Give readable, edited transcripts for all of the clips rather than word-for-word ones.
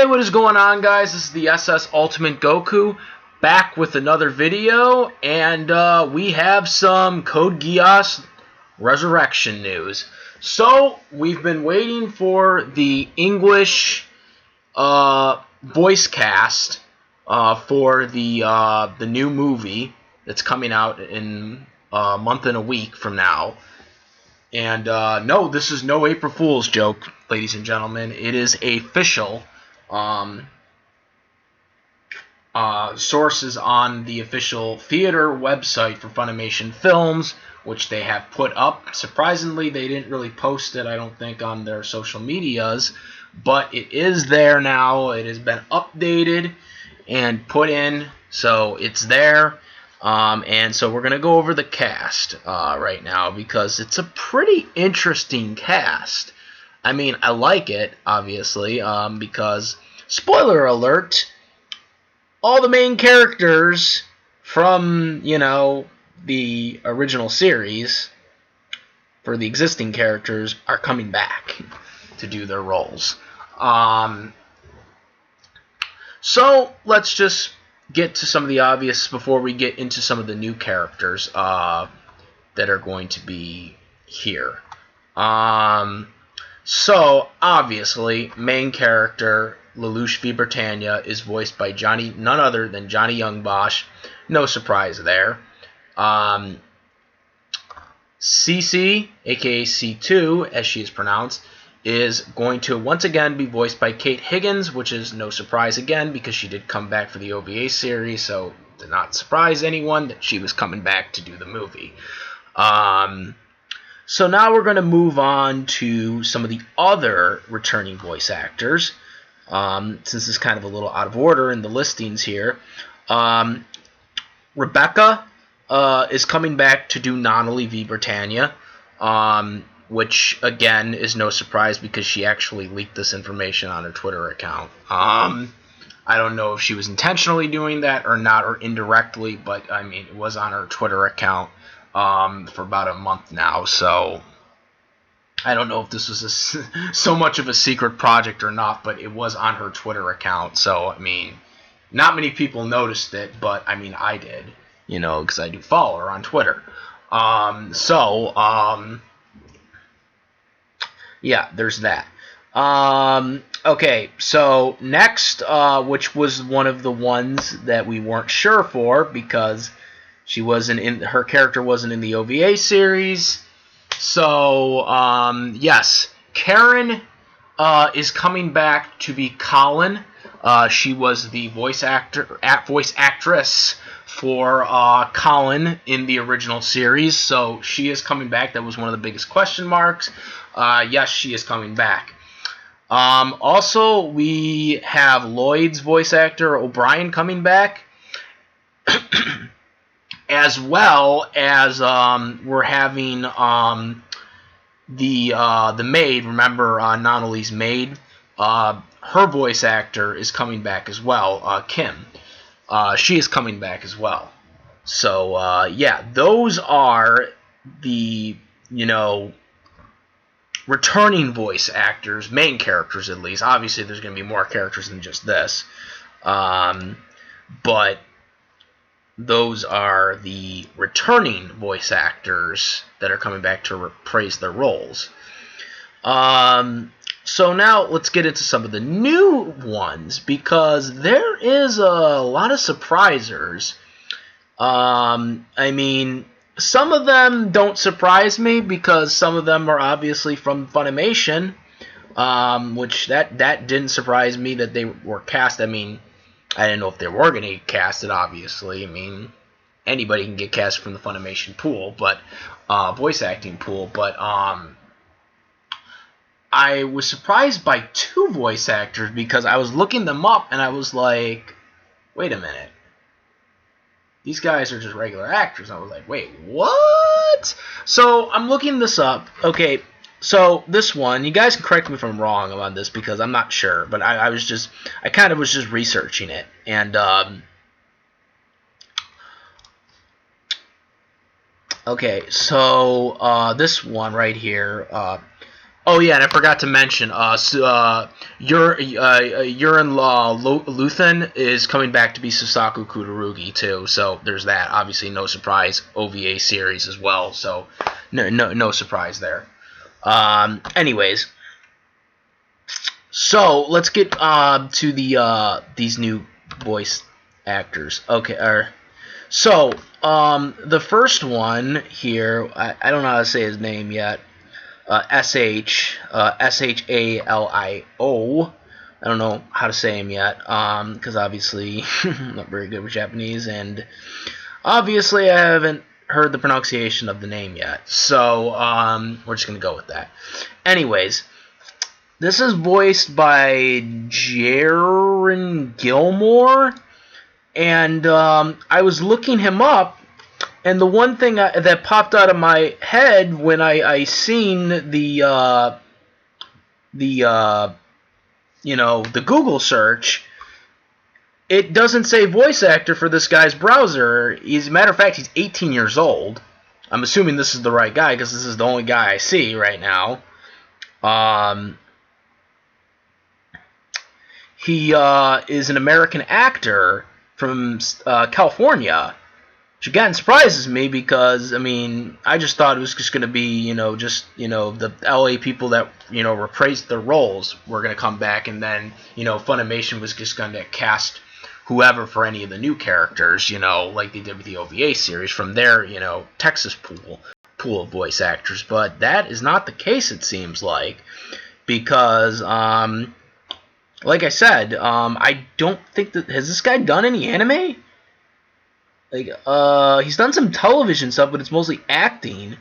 Hey, what is going on, guys? This is the SS Ultimate Goku, back with another video, and we have some Code Geass Resurrection news. So, we've been waiting for the English voice cast for the new movie that's coming out in a month and a week from now. And no, this is no April Fool's joke, ladies and gentlemen. It is official. Sources on the official theater website for Funimation Films, which they have put up. Surprisingly, they didn't really post it, I don't think, on their social medias, but it is there now. It has been updated and put in, so it's there. And so we're going to go over the cast right now, because it's a pretty interesting cast. I mean, I like it, obviously, because, spoiler alert, all the main characters from, the original series, for the existing characters, are coming back to do their roles. So, let's just get to some of the obvious before we get into some of the new characters that are going to be here. So, obviously, main character Lelouch v. Britannia is voiced by none other than Johnny Young Bosch. No surprise there. CC, aka C2, as she is pronounced, is going to once again be voiced by Kate Higgins, which is no surprise again, because she did come back for the OVA series, so it did not surprise anyone that she was coming back to do the movie. So now we're going to move on to some of the other returning voice actors, since it's kind of a little out of order in the listings here. Rebecca is coming back to do Nunnally v. Britannia, which, again, is no surprise because she actually leaked this information on her Twitter account. I don't know if she was intentionally doing that or not, or indirectly, but, I mean, it was on her Twitter account for about a month now, so I don't know if this was so much of a secret project or not, but it was on her Twitter account, so, I mean, not many people noticed it, but, I mean, I did, because I do follow her on Twitter. Yeah, there's that. Okay, so next, which was one of the ones that we weren't sure for, because her character wasn't in the OVA series. So, yes, Karen is coming back to be Kallen. She was the voice actress for Kallen in the original series, so she is coming back. That was one of the biggest question marks. Yes, she is coming back. Also, we have Lloyd's voice actor O'Brien coming back, as well as we're having the maid. Remember, Nunnally's maid. Her voice actor is coming back as well. Kim. She is coming back as well. So yeah, those are the returning voice actors, main characters at least. Obviously, there's going to be more characters than just this, but those are the returning voice actors that are coming back to reprise their roles. So now let's get into some of the new ones, because there is a lot of surprisers. I mean, some of them don't surprise me, because some of them are obviously from Funimation, which that didn't surprise me that they were cast. I mean, I didn't know if they were going to get casted, obviously. I mean, anybody can get cast from the Funimation pool, but voice acting pool. But I was surprised by two voice actors, because I was looking them up and I was like, wait a minute. These guys are just regular actors. I was like, wait, what? So I'm looking this up. Okay, so this one, you guys can correct me if I'm wrong about this, because I'm not sure, but I kind of was just researching it, and okay, so this one right here, Oh yeah, and I forgot to mention, Yurin Luthen is coming back to be Suzaku Kudarugi too. So there's that. Obviously, no surprise. OVA series as well. So no surprise there. Anyways, so let's get to these new voice actors. Okay, so the first one here, I don't know how to say his name yet. Shalio. I don't know how to say him yet, because obviously I'm not very good with Japanese, and obviously I haven't heard the pronunciation of the name yet. So we're just gonna go with that. Anyways, this is voiced by Jaron Gilmore, and I was looking him up. And the one thing that popped out of my head when I seen the Google search, it doesn't say voice actor for this guy's browser. As a matter of fact, he's 18 years old. I'm assuming this is the right guy because this is the only guy I see right now. He is an American actor from California. Which again surprises me because, I mean, I just thought it was just going to be, the LA people that, reprised their roles were going to come back, and then, Funimation was just going to cast whoever for any of the new characters, like they did with the OVA series from their, Texas pool of voice actors. But that is not the case, it seems like, because, like I said, I don't think that, has this guy done any anime? Like, he's done some television stuff, but it's mostly acting.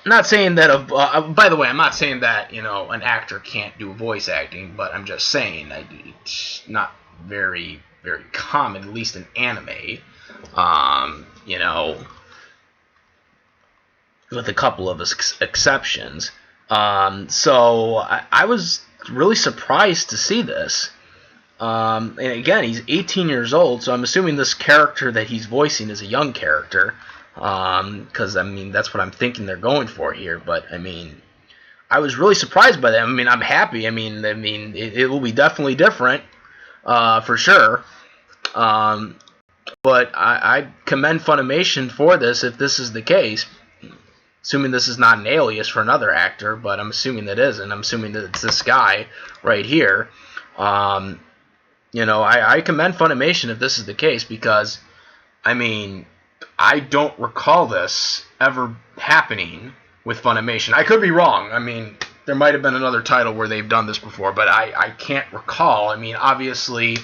I'm not saying that, by the way, I'm not saying that, an actor can't do voice acting, but I'm just saying it's not very, very common, at least in anime, with a couple of exceptions. So I was really surprised to see this. And again, he's 18 years old, so I'm assuming this character that he's voicing is a young character, because, I mean, that's what I'm thinking they're going for here. But, I mean, I was really surprised by that. I mean, I'm happy. I mean, it will be definitely different, for sure. But I commend Funimation for this, if this is the case. Assuming this is not an alias for another actor, but I'm assuming that is, and I'm assuming that it's this guy right here. I commend Funimation if this is the case, because, I mean, I don't recall this ever happening with Funimation. I could be wrong. I mean, there might have been another title where they've done this before, but I can't recall. I mean, obviously,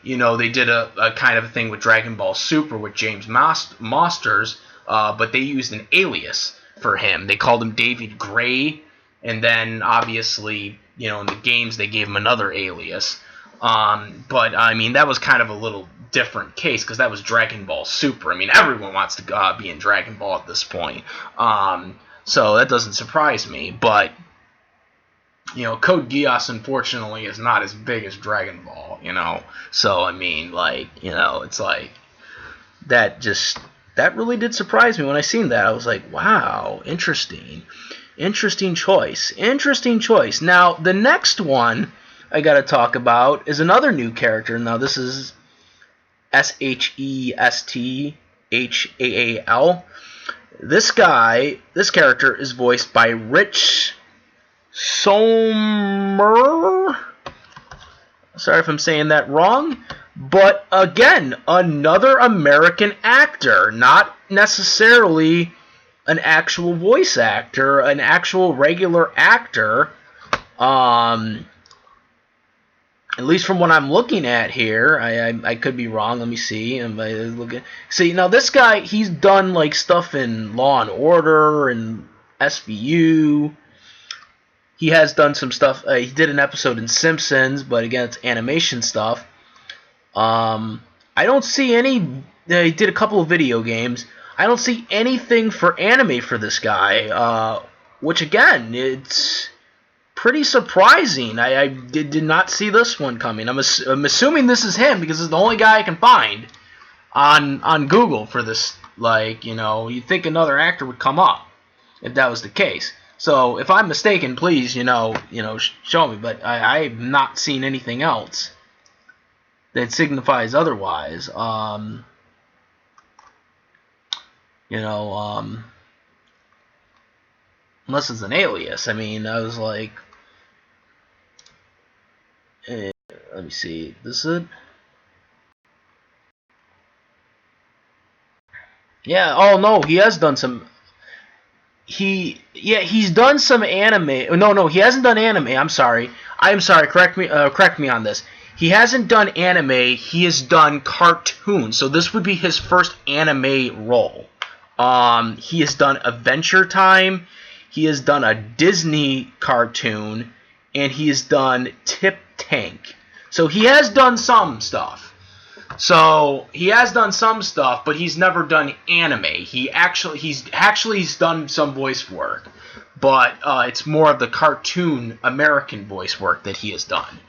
they did a kind of a thing with Dragon Ball Super with James Masters, but they used an alias for him. They called him David Gray, and then, obviously, in the games they gave him another alias. But, I mean, that was kind of a little different case, because that was Dragon Ball Super. I mean, everyone wants to be in Dragon Ball at this point. So that doesn't surprise me. But, Code Geass, unfortunately, is not as big as Dragon Ball, So, I mean, like, it's like, that really did surprise me when I seen that. I was like, wow, interesting. Interesting choice. Now, the next one I gotta talk about is another new character. Now, this is Shesthaal. This character is voiced by Rich Sommer. Sorry if I'm saying that wrong. But, again, another American actor. Not necessarily an actual voice actor, an actual regular actor. At least from what I'm looking at here, I could be wrong. Let me see. See, now this guy, he's done like stuff in Law and Order and SVU. He has done some stuff. He did an episode in Simpsons, but again, it's animation stuff. I don't see any. He did a couple of video games. I don't see anything for anime for this guy. Which again, it's pretty surprising. I did not see this one coming. I'm assuming this is him because it's the only guy I can find on Google for this. Like, you'd think another actor would come up if that was the case. So if I'm mistaken, please, show me. But I've not seen anything else that signifies otherwise. Unless it's an alias. I mean, I was like, let me see. This is it. Yeah. Oh no, he has done some. He's done some anime. No, he hasn't done anime. I'm sorry. Correct me on this. He hasn't done anime. He has done cartoons. So this would be his first anime role. He has done Adventure Time. He has done a Disney cartoon, and he has done Tip Tank. So he has done some stuff. But he's never done anime. He's done some voice work, but it's more of the cartoon American voice work that he has done.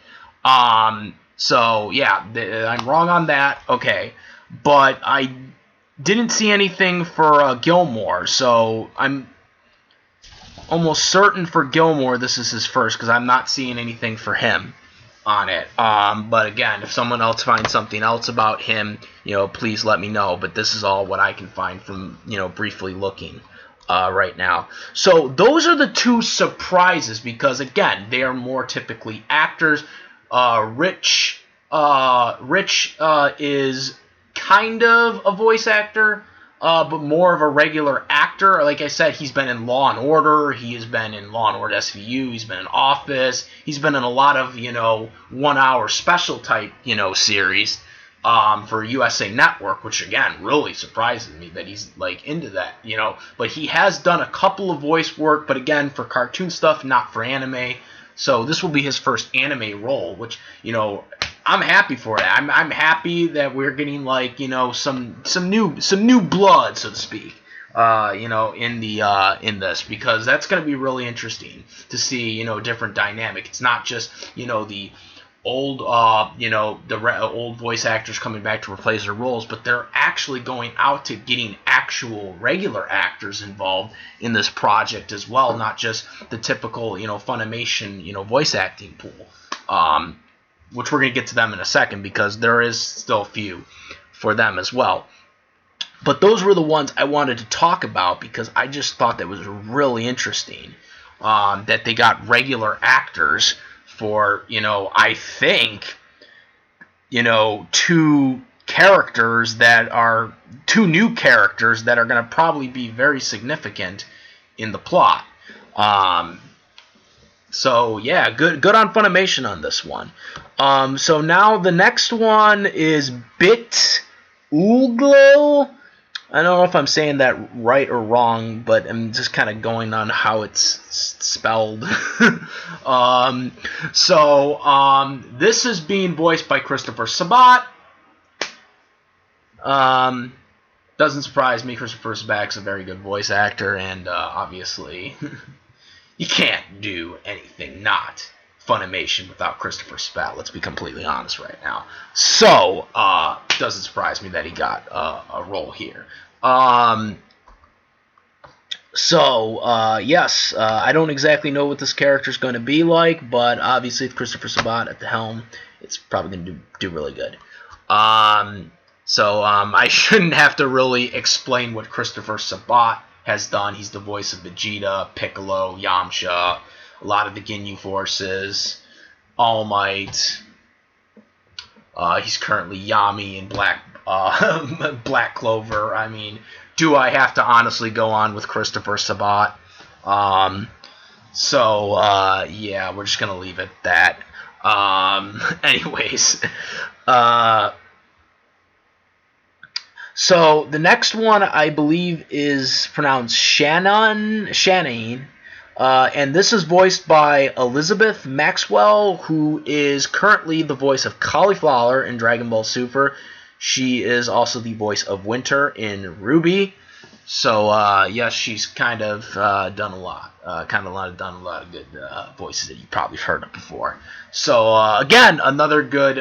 So yeah, I'm wrong on that. Okay, but I didn't see anything for Gilmore, so I'm almost certain for Gilmore this is his first because I'm not seeing anything for him on it. But again, if someone else finds something else about him, please let me know. But this is all what I can find from, briefly looking right now. So those are the two surprises because, again, they are more typically actors. Rich is kind of a voice actor, but more of a regular actor. Like I said, he's been in Law & Order. He has been in Law & Order SVU. He's been in Office. He's been in a lot of, 1 hour special type, series for USA Network, which, again, really surprises me that he's, into that, But he has done a couple of voice work, but, again, for cartoon stuff, not for anime. So this will be his first anime role, which, I'm happy for it. I'm happy that we're getting some new blood, so to speak, in this because that's going to be really interesting to see different dynamic. It's not just the old old voice actors coming back to replace their roles, but they're actually going out to getting actual regular actors involved in this project as well, not just the typical Funimation voice acting pool. Which we're going to get to them in a second because there is still a few for them as well. But those were the ones I wanted to talk about because I just thought that was really interesting that they got regular actors for, I think, two new characters that are going to probably be very significant in the plot. So yeah, good on Funimation on this one. So now the next one is Bitool. I don't know if I'm saying that right or wrong, but I'm just kind of going on how it's spelled. This is being voiced by Christopher Sabat. Doesn't surprise me. Christopher Sabat's a very good voice actor, and obviously you can't do anything not Funimation without Christopher Sabat. Let's be completely honest right now. So, doesn't surprise me that he got a role here. Yes, I don't exactly know what this character is going to be like, but obviously with Christopher Sabat at the helm, it's probably going to do really good. I shouldn't have to really explain what Christopher Sabat has done. He's the voice of Vegeta, Piccolo, Yamcha, a lot of the Ginyu forces, All Might. He's currently Yami in Black Clover. I mean, do I have to honestly go on with Christopher Sabat? Yeah, we're just gonna leave it at that. Anyways, so the next one I believe is pronounced Shannon, and this is voiced by Elizabeth Maxwell, who is currently the voice of Cauliflower in Dragon Ball Super. She is also the voice of Winter in Ruby. So yes, she's kind of done a lot of good voices that you probably heard of before. So again, another good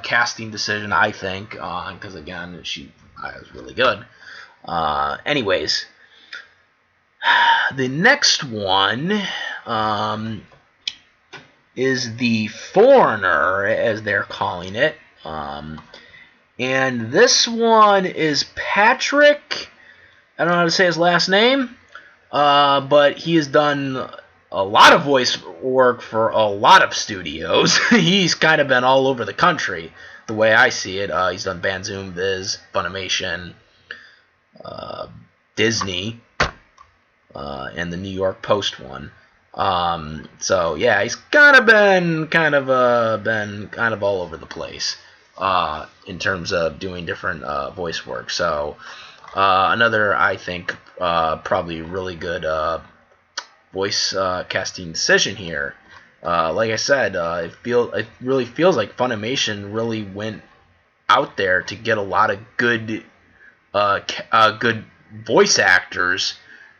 casting decision, I think, because again, she was really good. Anyways, The next one is the Foreigner, as they're calling it. And this one is Patrick. I don't know how to say his last name, but he has done a lot of voice work for a lot of studios. He's kind of been all over the country, the way I see it. He's done Banzoom, Viz, Funimation, Disney, and the New York Post one. So yeah, he's been kind of all over the place in terms of doing different voice work. So another, I think, probably really good voice casting decision here. Like I said, it really feels like Funimation really went out there to get a lot of good voice actors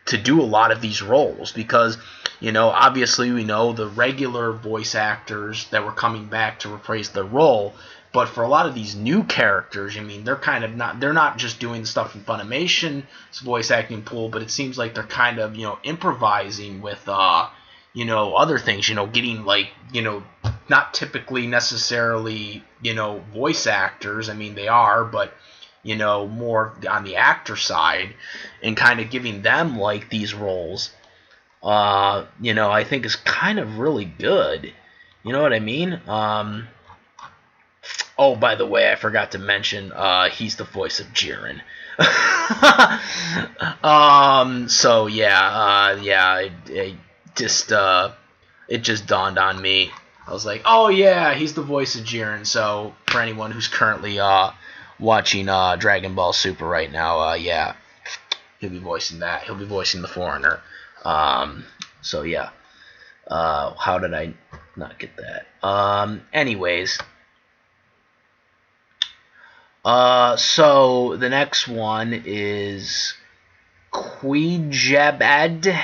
to do a lot of these roles, because obviously we know the regular voice actors that were coming back to reprise the role, but for a lot of these new characters, they're not just doing stuff from Funimation's voice acting pool, but it seems like they're kind of improvising with other things, getting not typically necessarily voice actors. I mean, they are, but more on the actor side, and kind of giving them these roles, I think is kind of really good. You know what I mean? Oh, by the way, I forgot to mention, he's the voice of Jaron. So yeah, it just dawned on me. I was like, oh yeah, he's the voice of Jaron. So for anyone who's currently watching Dragon Ball Super right now, yeah, he'll be voicing that. He'll be voicing the Foreigner. So yeah, how did I not get that? Anyways, so the next one is Qujappat.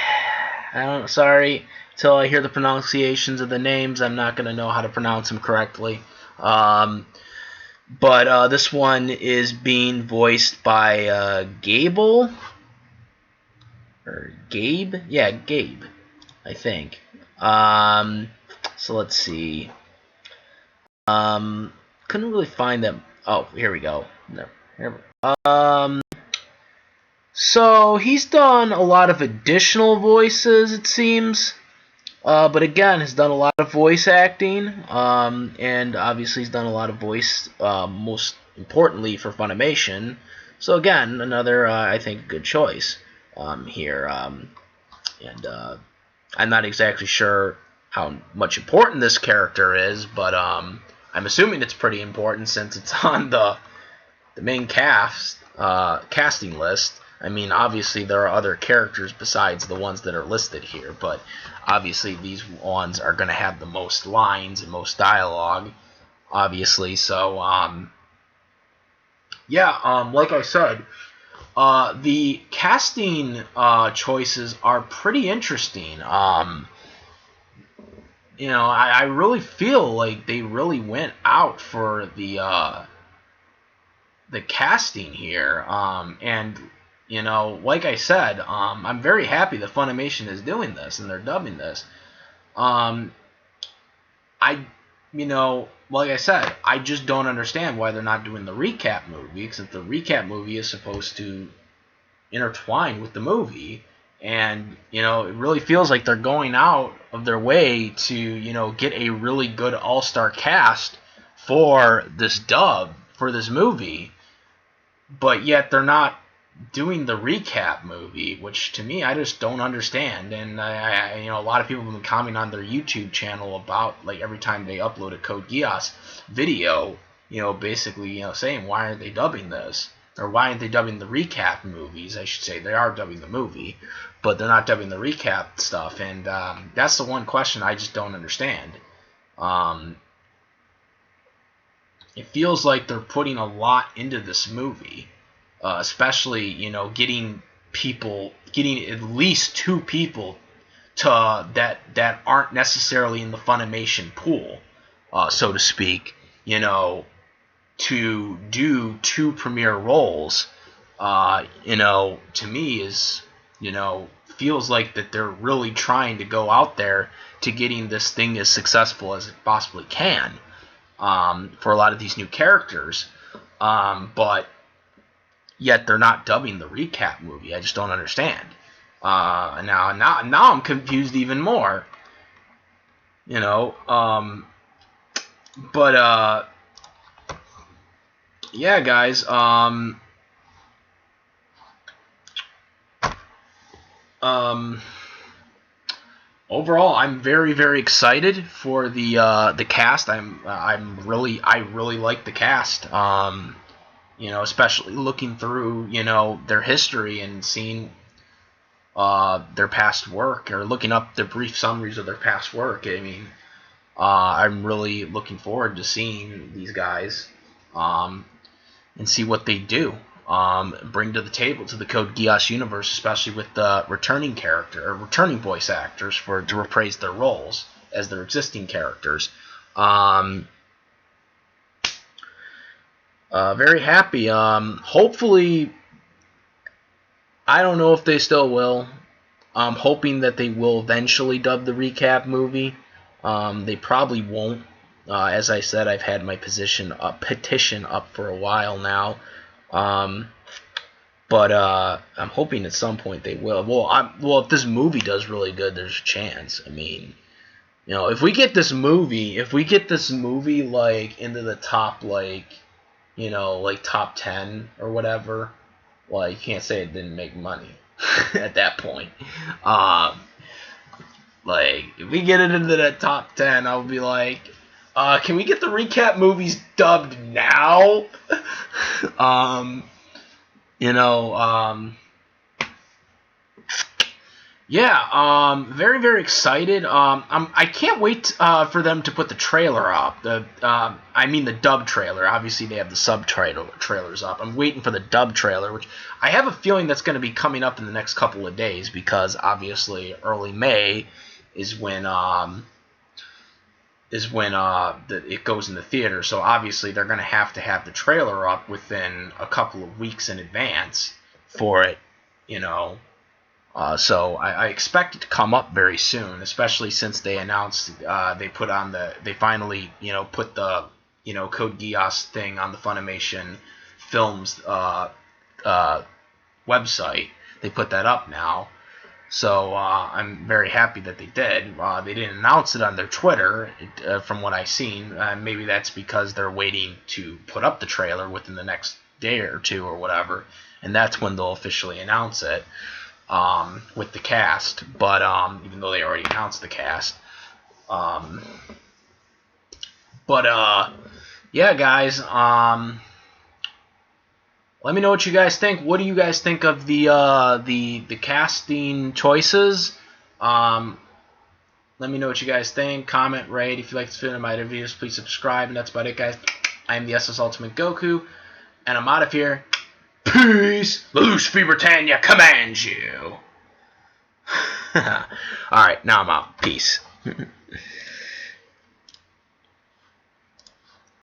Sorry, until I hear the pronunciations of the names, I'm not gonna know how to pronounce them correctly. But this one is being voiced by Gable. Or Gabe? Yeah, Gabe, I think. So let's see. Couldn't really find them. Oh, here we go. So he's done a lot of additional voices, it seems. But again, has done a lot of voice acting, and obviously he's done a lot of voice, most importantly for Funimation. So again, another, I think, good choice here. And I'm not exactly sure how much important this character is, but I'm assuming it's pretty important since it's on the main casting list. I mean, obviously there are other characters besides the ones that are listed here, but obviously these ones are going to have the most lines and most dialogue, obviously. So, like I said, the casting choices are pretty interesting. I really feel like they really went out for the casting here, and like I said, I'm very happy that Funimation is doing this and they're dubbing this. Like I said, I just don't understand why they're not doing the recap movie, because the recap movie is supposed to intertwine with the movie, and it really feels like they're going out of their way to get a really good all-star cast for this dub for this movie, but yet they're not doing the recap movie, which to me I just don't understand. And I a lot of people have been commenting on their YouTube channel about every time they upload a Code Geass video, basically saying, why aren't they dubbing this, or why aren't they dubbing the recap movies? I should say they are dubbing the movie, but they're not dubbing the recap stuff, and that's the one question I just don't understand. It feels like they're putting a lot into this movie. Especially, getting at least 2 people that aren't necessarily in the Funimation pool, so to speak, to do 2 premiere roles, to me is, feels like that they're really trying to go out there to getting this thing as successful as it possibly can for a lot of these new characters. But yet they're not dubbing the recap movie. I just don't understand. Now I'm confused even more. You know, but yeah, guys. Overall, I'm very, very excited for the cast. I really like the cast. You know, especially looking through, you know, their history and seeing their past work, or looking up the brief summaries of their past work. I mean, I'm really looking forward to seeing these guys and see what they do. Bring to the table to the Code Geass universe, especially with the returning voice actors to reprise their roles as their existing characters. Very happy. Hopefully, I don't know if they still will. I'm hoping that they will eventually dub the recap movie. They probably won't. As I said, I've had my petition up for a while now. But I'm hoping at some point they will. Well, if this movie does really good, there's a chance. I mean, you know, if we get this movie like into the top, like, you know, like top 10 or whatever, well, you can't say it didn't make money at that point. Like, if we get it into that top 10, I'll be like, can we get the recap movies dubbed now? You know, yeah, very, very excited. I can't wait for them to put the trailer up. I mean the dub trailer. Obviously, they have the trailers up. I'm waiting for the dub trailer, which I have a feeling that's going to be coming up in the next couple of days, because obviously early May is when it goes in the theater. So obviously they're going to have the trailer up within a couple of weeks in advance for it, you know. So I expect it to come up very soon, especially since they announced they finally, you know, put the, you know, Code Geass thing on the Funimation Films website. They put that up now. So I'm very happy that they did. They didn't announce it on their Twitter, from what I've seen. Maybe that's because they're waiting to put up the trailer within the next day or two or whatever, and that's when they'll officially announce it with the cast. But even though they already announced the cast, yeah, guys. Let me know what you guys think. What do you guys think of the casting choices? Let me know what you guys think. Comment, rate. If you like this video and my other videos, please subscribe. And that's about it, guys. I am the SS Ultimate Goku, and I'm out of here. Peace. Lelouch V. Britannia commands you. Alright, now I'm out. Peace.